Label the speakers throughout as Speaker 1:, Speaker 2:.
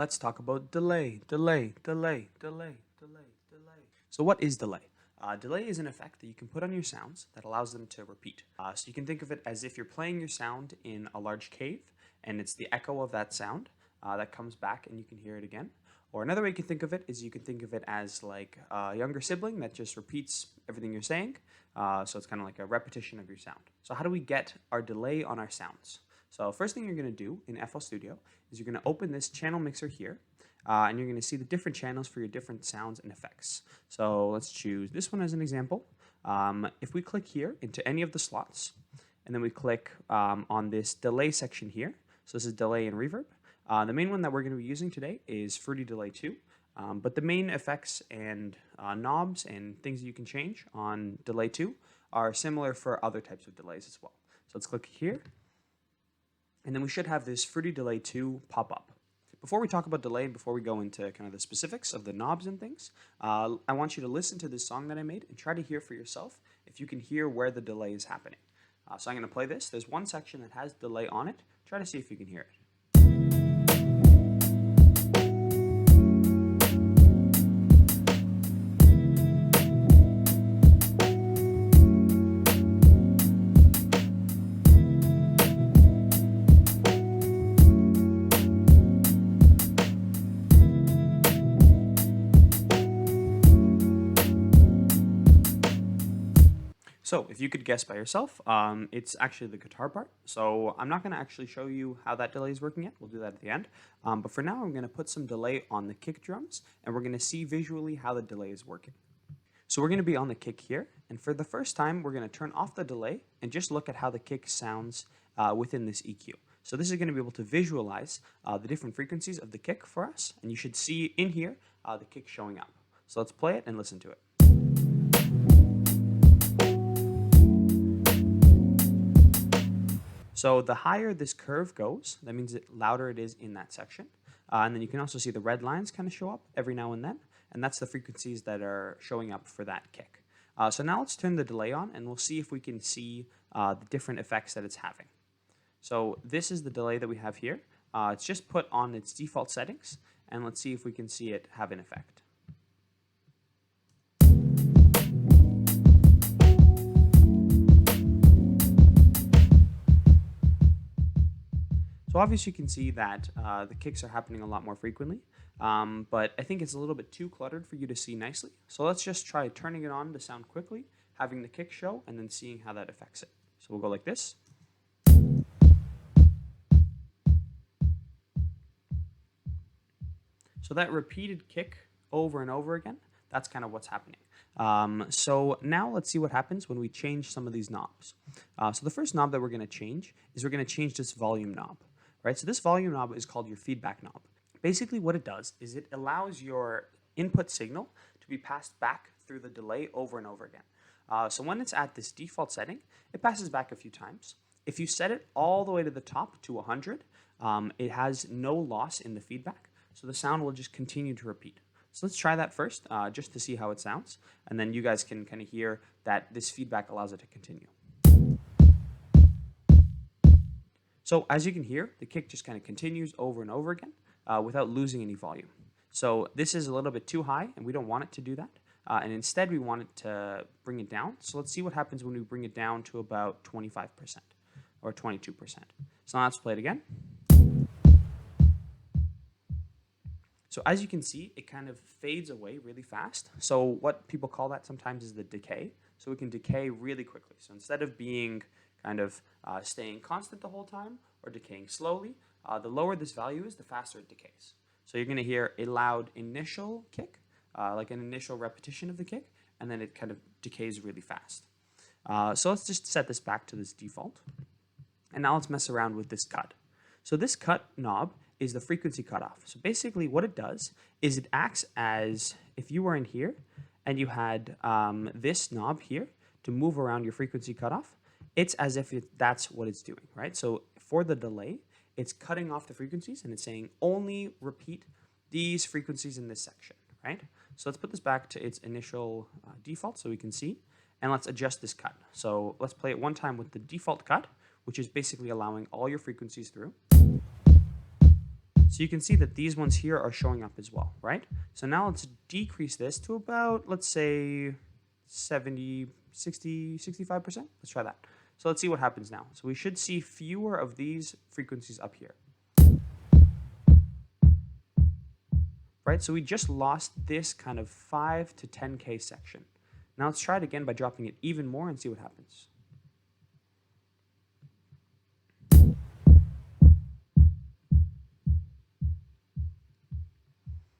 Speaker 1: Let's talk about delay. So what is delay? Delay is an effect that you can put on your sounds that allows them to repeat. So you can think of it as if you're playing your sound in a large cave, and it's the echo of that sound that comes back and you can hear it again. Or another way you can think of it is you can think of it as like a younger sibling that just repeats everything you're saying. So it's kind of like a repetition of your sound. So how do we get our delay on our sounds? So first thing you're going to do in FL Studio is you're going to open this channel mixer here, and you're going to see the different channels for your different sounds and effects. So let's choose this one as an example. If we click here into any of the slots, and then we click on this delay section here, so this is delay and reverb. The main one that we're going to be using today is Fruity Delay 2, but the main effects and knobs and things that you can change on Delay 2 are similar for other types of delays as well. So let's click here. And then we should have this Fruity Delay 2 pop up. Before we talk about delay and before we go into kind of the specifics of the knobs and things, I want you to listen to this song that I made and try to hear for yourself if you can hear where the delay is happening. So I'm going to play this. There's one section that has delay on it. Try to see if you can hear it. So if you could guess by yourself, it's actually the guitar part. So I'm not going to actually show you how that delay is working yet. We'll do that at the end. But for now, I'm going to put some delay on the kick drums, and we're going to see visually how the delay is working. So we're going to be on the kick here, and for the first time, we're going to turn off the delay and just look at how the kick sounds within this EQ. So this is going to be able to visualize the different frequencies of the kick for us, and you should see in here the kick showing up. So let's play it and listen to it. So the higher this curve goes, that means the louder it is in that section. And then you can also see the red lines kind of show up every now and then, and that's the frequencies that are showing up for that kick. So now let's turn the delay on, and we'll see if we can see the different effects that it's having. So this is the delay that we have here. It's just put on its default settings, and let's see if we can see it have an effect. So obviously you can see that the kicks are happening a lot more frequently, but I think it's a little bit too cluttered for you to see nicely. So let's just try turning it on to sound quickly, having the kick show, and then seeing how that affects it. So we'll go like this. So that repeated kick over and over again, that's kind of what's happening. So now let's see what happens when we change some of these knobs. So the first knob that we're going to change is we're going to change this volume knob. Right, so this volume knob is called your feedback knob. Basically what it does is it allows your input signal to be passed back through the delay over and over again. So when it's at this default setting, it passes back a few times. If you set it all the way to the top to 100, it has no loss in the feedback, so the sound will just continue to repeat. So let's try that first, just to see how it sounds, and then you guys can kind of hear that this feedback allows it to continue. So as you can hear, the kick just kind of continues over and over again without losing any volume. So this is a little bit too high, and we don't want it to do that. And instead, we want it to bring it down. So let's see what happens when we bring it down to about 25% or 22%. So now let's play it again. So as you can see, it kind of fades away really fast. So what people call that sometimes is the decay. So we can decay really quickly. So instead of being kind of staying constant the whole time or decaying slowly, the lower this value is, the faster it decays. So you're going to hear a loud initial kick, like an initial repetition of the kick, and then it kind of decays really fast. So let's just set this back to this default. And now let's mess around with this cut. So this cut knob is the frequency cutoff. So basically what it does is it acts as if you were in here and you had this knob here to move around your frequency cutoff. It's as if that's what it's doing, right? So for the delay, it's cutting off the frequencies and it's saying only repeat these frequencies in this section, right? So let's put this back to its initial default so we can see, and let's adjust this cut. So let's play it one time with the default cut, which is basically allowing all your frequencies through. So you can see that these ones here are showing up as well, right? So now let's decrease this to about, let's say 70, 60, 65%. Let's try that. So let's see what happens now. So we should see fewer of these frequencies up here, right? So we just lost this kind of 5 to 10K section. Now let's try it again by dropping it even more and see what happens.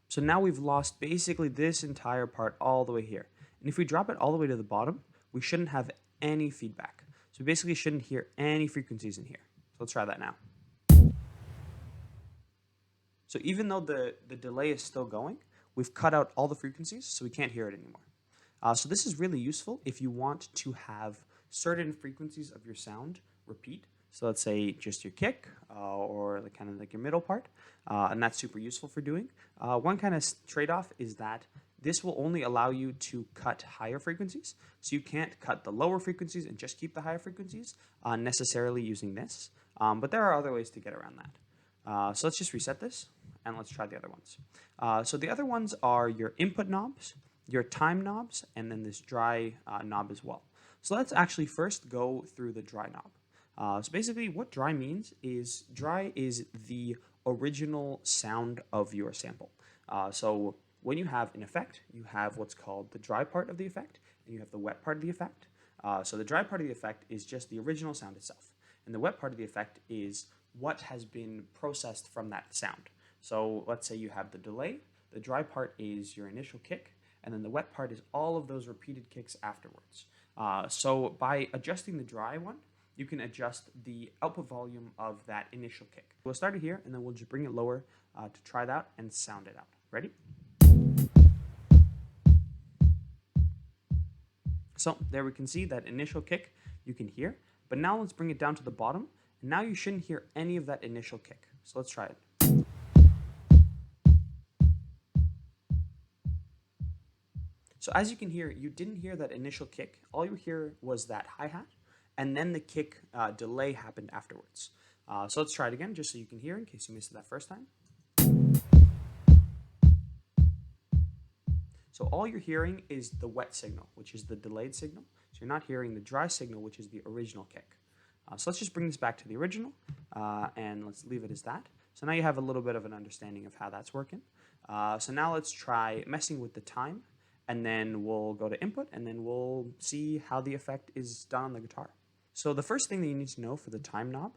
Speaker 1: So now we've lost basically this entire part all the way here. And if we drop it all the way to the bottom, we shouldn't have any feedback. So we basically shouldn't hear any frequencies in here. So let's try that now. So even though the delay is still going, we've cut out all the frequencies, so we can't hear it anymore. So this is really useful if you want to have certain frequencies of your sound repeat. So let's say just your kick or kind of like your middle part, and that's super useful for doing. One kind of trade-off is that this will only allow you to cut higher frequencies. So you can't cut the lower frequencies and just keep the higher frequencies necessarily using this. But there are other ways to get around that. So let's just reset this and let's try the other ones. So the other ones are your input knobs, your time knobs, and then this dry knob as well. So let's actually first go through the dry knob. So basically what dry means is dry is the original sound of your sample. So when you have an effect, you have what's called the dry part of the effect, and you have the wet part of the effect. So the dry part of the effect is just the original sound itself, and the wet part of the effect is what has been processed from that sound. So let's say you have the delay, the dry part is your initial kick, and then the wet part is all of those repeated kicks afterwards. So by adjusting the dry one, you can adjust the output volume of that initial kick. We'll start it here, and then we'll just bring it lower to try that and sound it out. Ready? So there we can see that initial kick you can hear, but now let's bring it down to the bottom, and now you shouldn't hear any of that initial kick. So let's try it. So as you can hear, you didn't hear that initial kick. All you hear was that hi-hat, and then the kick delay happened afterwards. So let's try it again, just so you can hear in case you missed it that first time. So all you're hearing is the wet signal, which is the delayed signal. So you're not hearing the dry signal, which is the original kick. So let's just bring this back to the original, and let's leave it as that. So now you have a little bit of an understanding of how that's working. So now let's try messing with the time, and then we'll go to input, and then we'll see how the effect is done on the guitar. So the first thing that you need to know for the time knob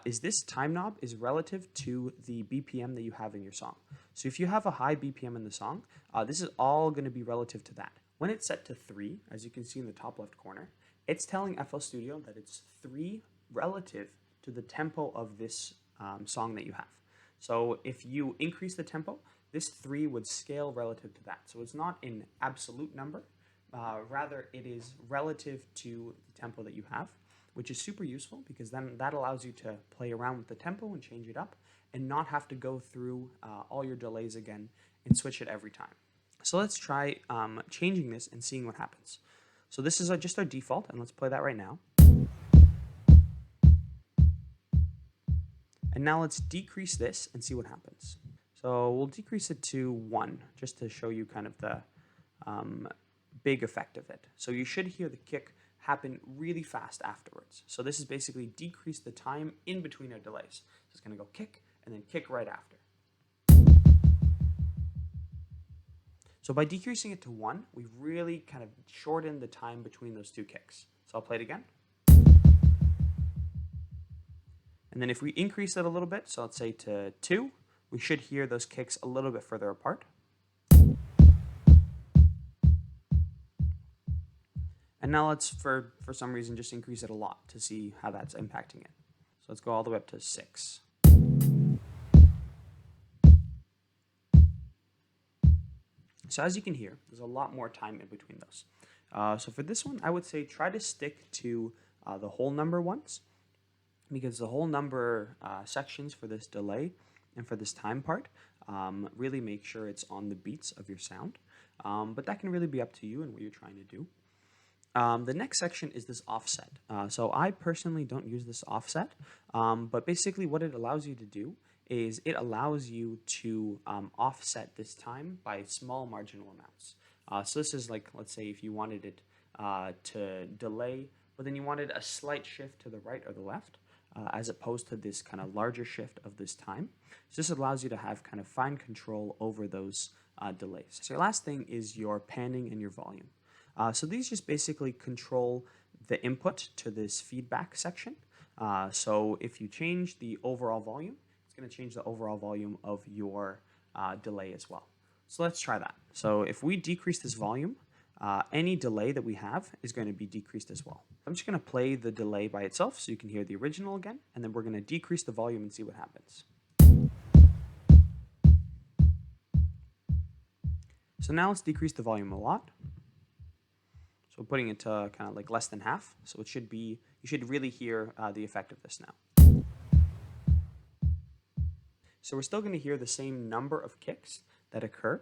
Speaker 1: is this time knob is relative to the BPM that you have in your song. So if you have a high BPM in the song, this is all going to be relative to that. When it's set to 3, as you can see in the top left corner, it's telling FL Studio that it's 3 relative to the tempo of this song that you have. So if you increase the tempo, this 3 would scale relative to that. So it's not an absolute number, rather it is relative to the tempo that you have, which is super useful because then that allows you to play around with the tempo and change it up and not have to go through all your delays again and switch it every time. So let's try changing this and seeing what happens. So this is just our default, and let's play that right now. And now let's decrease this and see what happens. So we'll decrease it to 1, just to show you kind of the big effect of it. So you should hear the kick happen really fast afterwards. So this is basically decrease the time in between our delays. So it's going to go kick and then kick right after. So by decreasing it to 1, we've really kind of shortened the time between those 2 kicks. So I'll play it again. And then if we increase it a little bit, so let's say to 2, we should hear those kicks a little bit further apart. And now let's, for some reason, just increase it a lot to see how that's impacting it. So let's go all the way up to 6. So as you can hear, there's a lot more time in between those. So for this one, I would say try to stick to the whole number ones, because the whole number sections for this delay and for this time part really make sure it's on the beats of your sound. But that can really be up to you and what you're trying to do. The next section is this offset. So I personally don't use this offset, but basically what it allows you to do is it allows you to offset this time by small marginal amounts. So this is like, let's say if you wanted it to delay, but then you wanted a slight shift to the right or the left, as opposed to this kind of larger shift of this time. So this allows you to have kind of fine control over those delays. So your last thing is your panning and your volume. So these just basically control the input to this feedback section. So if you change the overall volume, it's going to change the overall volume of your delay as well. So let's try that. So if we decrease this volume, any delay that we have is going to be decreased as well. I'm just going to play the delay by itself so you can hear the original again, and then we're going to decrease the volume and see what happens. So now let's decrease the volume a lot. So putting it to kind of like less than half. So it should be, you should really hear the effect of this now. So we're still going to hear the same number of kicks that occur.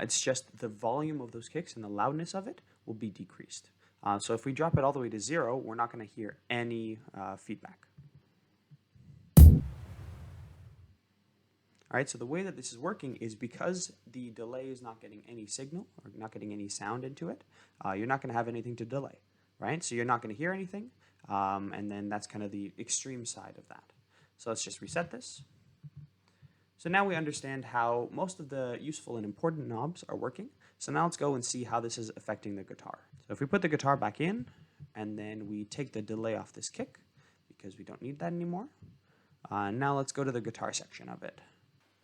Speaker 1: It's just the volume of those kicks and the loudness of it will be decreased. So if we drop it all the way to 0, we're not going to hear any feedback. All right, so the way that this is working is because the delay is not getting any signal or not getting any sound into it, you're not going to have anything to delay, right? So you're not going to hear anything, and then that's kind of the extreme side of that. So let's just reset this. So now we understand how most of the useful and important knobs are working. So now let's go and see how this is affecting the guitar. So if we put the guitar back in, and then we take the delay off this kick, because we don't need that anymore. Now let's go to the guitar section of it.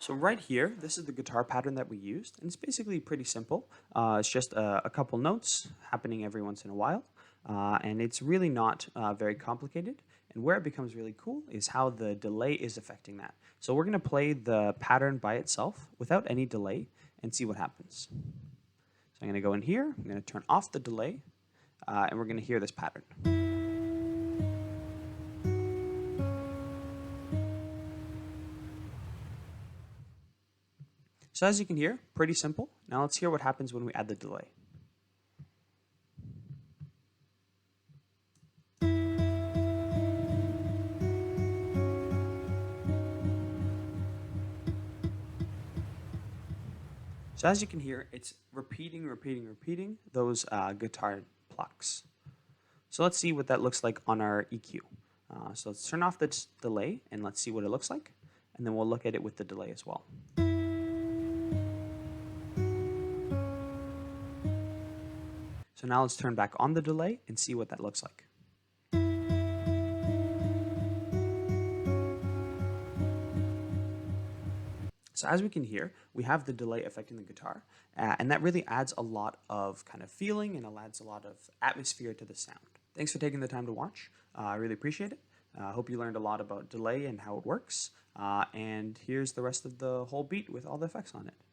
Speaker 1: So right here, this is the guitar pattern that we used, and it's basically pretty simple. It's just a couple notes happening every once in a while, and it's really not very complicated. And where it becomes really cool is how the delay is affecting that. So we're going to play the pattern by itself without any delay and see what happens. So I'm going to go in here, I'm going to turn off the delay, and we're going to hear this pattern. So as you can hear, pretty simple. Now let's hear what happens when we add the delay. So as you can hear, it's repeating those guitar plucks. So let's see what that looks like on our EQ. So let's turn off the delay and let's see what it looks like. And then we'll look at it with the delay as well. So now let's turn back on the delay and see what that looks like. So as we can hear, we have the delay affecting the guitar, and that really adds a lot of kind of feeling and it adds a lot of atmosphere to the sound. Thanks for taking the time to watch. I really appreciate it. I hope you learned a lot about delay and how it works. And here's the rest of the whole beat with all the effects on it.